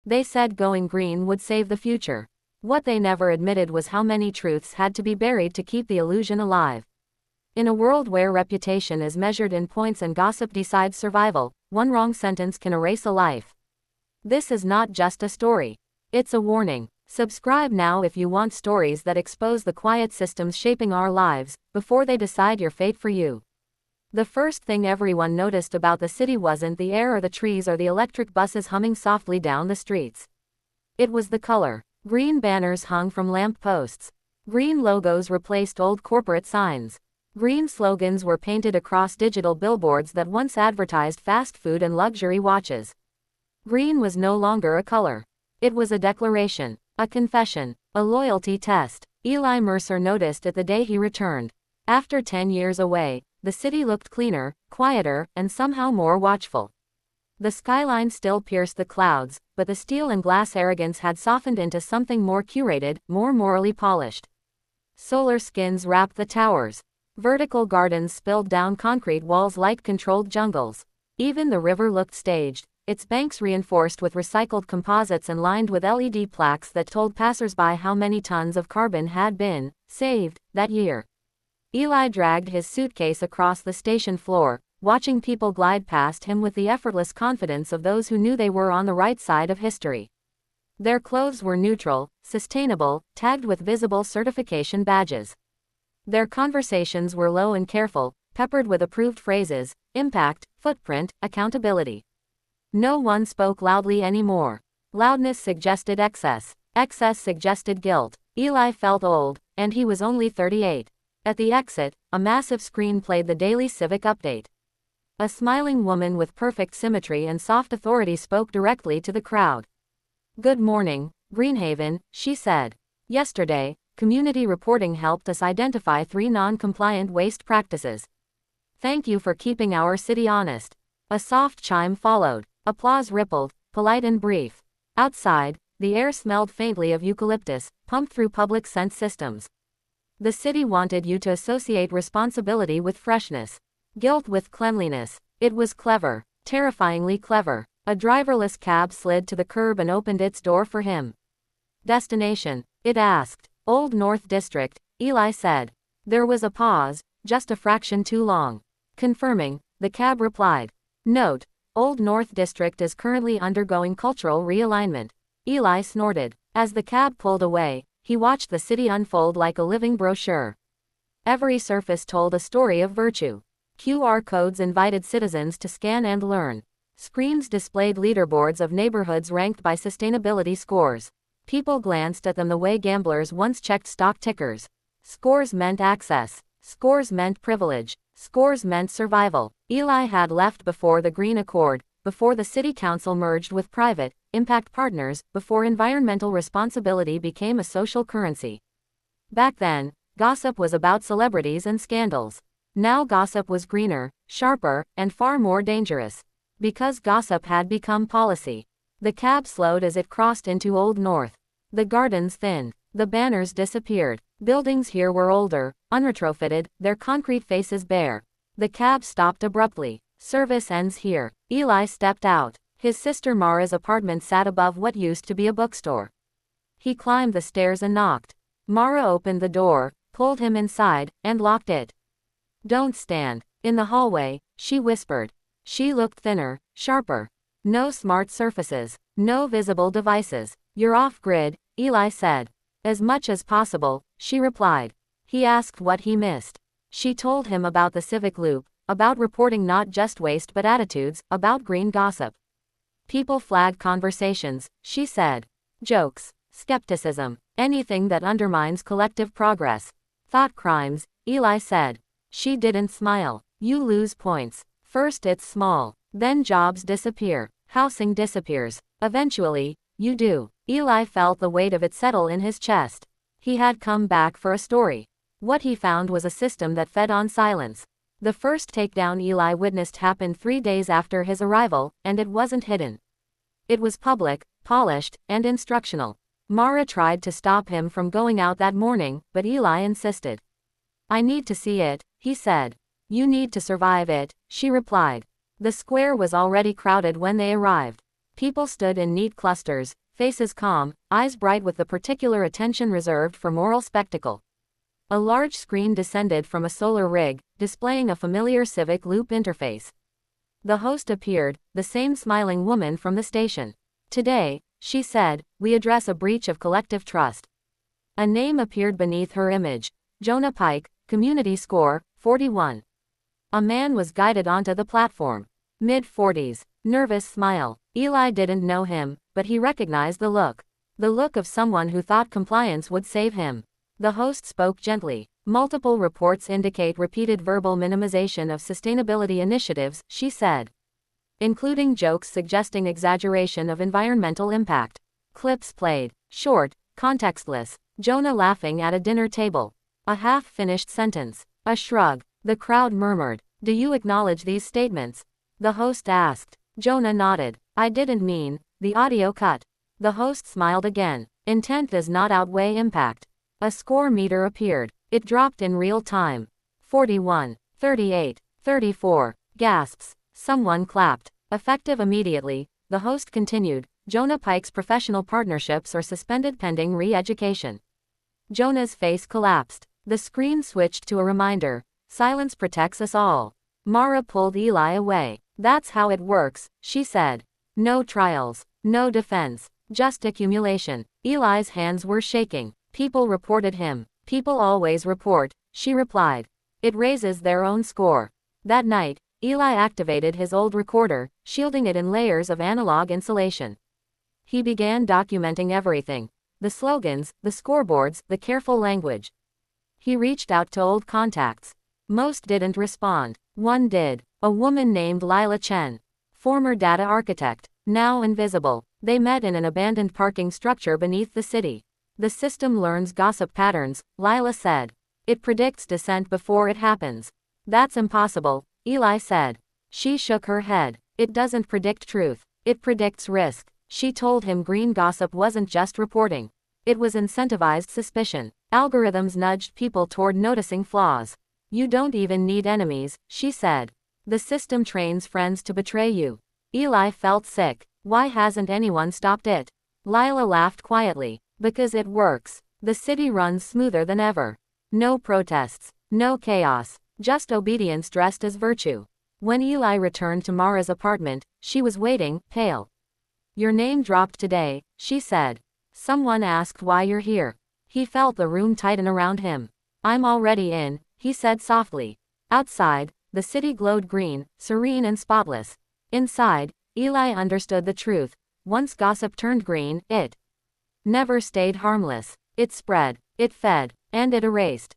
They said going green would save the future. What they never admitted was how many truths had to be buried to keep the illusion alive. In a world where reputation is measured in points and gossip decides survival, one wrong sentence can erase a life. This is not just a story. It's a warning. Subscribe now if you want stories that expose the quiet systems shaping our lives, before they decide your fate for you. The first thing everyone noticed about the city wasn't the air or the trees or the electric buses humming softly down the streets. It was the color. Green banners hung from lamp posts. Green logos replaced old corporate signs. Green slogans were painted across digital billboards that once advertised fast food and luxury watches. Green was no longer a color. It was a declaration, a confession, a loyalty test. Eli Mercer noticed it the day he returned. After 10 years away, the city looked cleaner, quieter, and somehow more watchful. The skyline still pierced the clouds, but the steel and glass arrogance had softened into something more curated, more morally polished. Solar skins wrapped the towers. Vertical gardens spilled down concrete walls like controlled jungles. Even the river looked staged, its banks reinforced with recycled composites and lined with LED plaques that told passersby how many tons of carbon had been saved that year. Eli dragged his suitcase across the station floor, watching people glide past him with the effortless confidence of those who knew they were on the right side of history. Their clothes were neutral, sustainable, tagged with visible certification badges. Their conversations were low and careful, peppered with approved phrases: impact, footprint, accountability. No one spoke loudly anymore. Loudness suggested excess. Excess suggested guilt. Eli felt old, and he was only 38. At the exit, a massive screen played the daily civic update. A smiling woman with perfect symmetry and soft authority spoke directly to the crowd. "Good morning, Greenhaven," she said. "Yesterday, community reporting helped us identify 3 non-compliant waste practices. Thank you for keeping our city honest." A soft chime followed. Applause rippled, polite and brief. Outside, the air smelled faintly of eucalyptus, pumped through public scent systems. The city wanted you to associate responsibility with freshness, guilt with cleanliness. It was clever, terrifyingly clever. A driverless cab slid to the curb and opened its door for him. "Destination?" it asked. "Old North District," Eli said. There was a pause, just a fraction too long. Confirming, the cab replied. "Note: Old North District is currently undergoing cultural realignment." Eli snorted. As the cab pulled away, he watched the city unfold like a living brochure. Every surface told a story of virtue. QR codes invited citizens to scan and learn. Screens displayed leaderboards of neighborhoods ranked by sustainability scores. People glanced at them the way gamblers once checked stock tickers. Scores meant access. Scores meant privilege. Scores meant survival. Eli had left before the Green Accord, before the city council merged with private impact partners, before environmental responsibility became a social currency. Back then, gossip was about celebrities and scandals. Now gossip was greener, sharper, and far more dangerous. Because gossip had become policy. The cab slowed as it crossed into Old North. The gardens thinned. The banners disappeared. Buildings here were older, unretrofitted, their concrete faces bare. The cab stopped abruptly. "Service ends here." Eli stepped out. His sister Mara's apartment sat above what used to be a bookstore. He climbed the stairs and knocked. Mara opened the door, pulled him inside, and locked it. "Don't stand in the hallway," she whispered. She looked thinner, sharper. "No smart surfaces. No visible devices. You're off-grid," Eli said. "As much as possible," she replied. He asked what he missed. She told him about the civic loop, about reporting not just waste but attitudes, about green gossip. "People flag conversations," she said. "Jokes, skepticism, anything that undermines collective progress. Thought crimes," Eli said. She didn't smile. "You lose points. First it's small. Then jobs disappear. Housing disappears. Eventually, you do." Eli felt the weight of it settle in his chest. He had come back for a story. What he found was a system that fed on silence. The first takedown Eli witnessed happened 3 days after his arrival, and it wasn't hidden. It was public, polished, and instructional. Mara tried to stop him from going out that morning, but Eli insisted. "I need to see it," he said. "You need to survive it," she replied. The square was already crowded when they arrived. People stood in neat clusters, faces calm, eyes bright with the particular attention reserved for moral spectacle. A large screen descended from a solar rig, displaying a familiar civic loop interface. The host appeared, the same smiling woman from the station. Today, she said, we address a breach of collective trust. A name appeared beneath her image. Jonah Pike, community score, 41. A man was guided onto the platform. Mid-40s. Nervous smile. Eli didn't know him, but he recognized the look. The look of someone who thought compliance would save him. The host spoke gently. Multiple reports indicate repeated verbal minimization of sustainability initiatives, she said, including jokes suggesting exaggeration of environmental impact. Clips played. Short, contextless. Jonah laughing at a dinner table. A half-finished sentence. A shrug. The crowd murmured. Do you acknowledge these statements? The host asked. Jonah nodded. I didn't mean. The audio cut. The host smiled again. Intent does not outweigh impact. A score meter appeared. It dropped in real time. 41, 38, 34. Gasps. Someone clapped. Effective immediately, the host continued. Jonah Pike's professional partnerships are suspended pending re-education. Jonah's face collapsed. The screen switched to a reminder. Silence protects us all. Mara pulled Eli away. That's how it works, she said. No trials. No defense. Just accumulation. Eli's hands were shaking. People reported him. People always report, she replied. It raises their own score. That night, Eli activated his old recorder, shielding it in layers of analog insulation. He began documenting everything. The slogans, the scoreboards, the careful language. He reached out to old contacts. Most didn't respond. One did. A woman named Lila Chen. Former data architect. Now invisible. They met in an abandoned parking structure beneath the city. The system learns gossip patterns, Lila said. It predicts dissent before it happens. That's impossible, Eli said. She shook her head. It doesn't predict truth. It predicts risk. She told him green gossip wasn't just reporting. It was incentivized suspicion. Algorithms nudged people toward noticing flaws. You don't even need enemies, she said. The system trains friends to betray you. Eli felt sick. Why hasn't anyone stopped it? Lila laughed quietly. Because it works. The city runs smoother than ever. No protests. No chaos. Just obedience dressed as virtue. When Eli returned to Mara's apartment, she was waiting, pale. Your name dropped today, she said. Someone asked why you're here. He felt the room tighten around him. I'm already in, he said softly. Outside, the city glowed green, serene and spotless. Inside, Eli understood the truth. Once gossip turned green, it never stayed harmless. It spread, it fed, and it erased.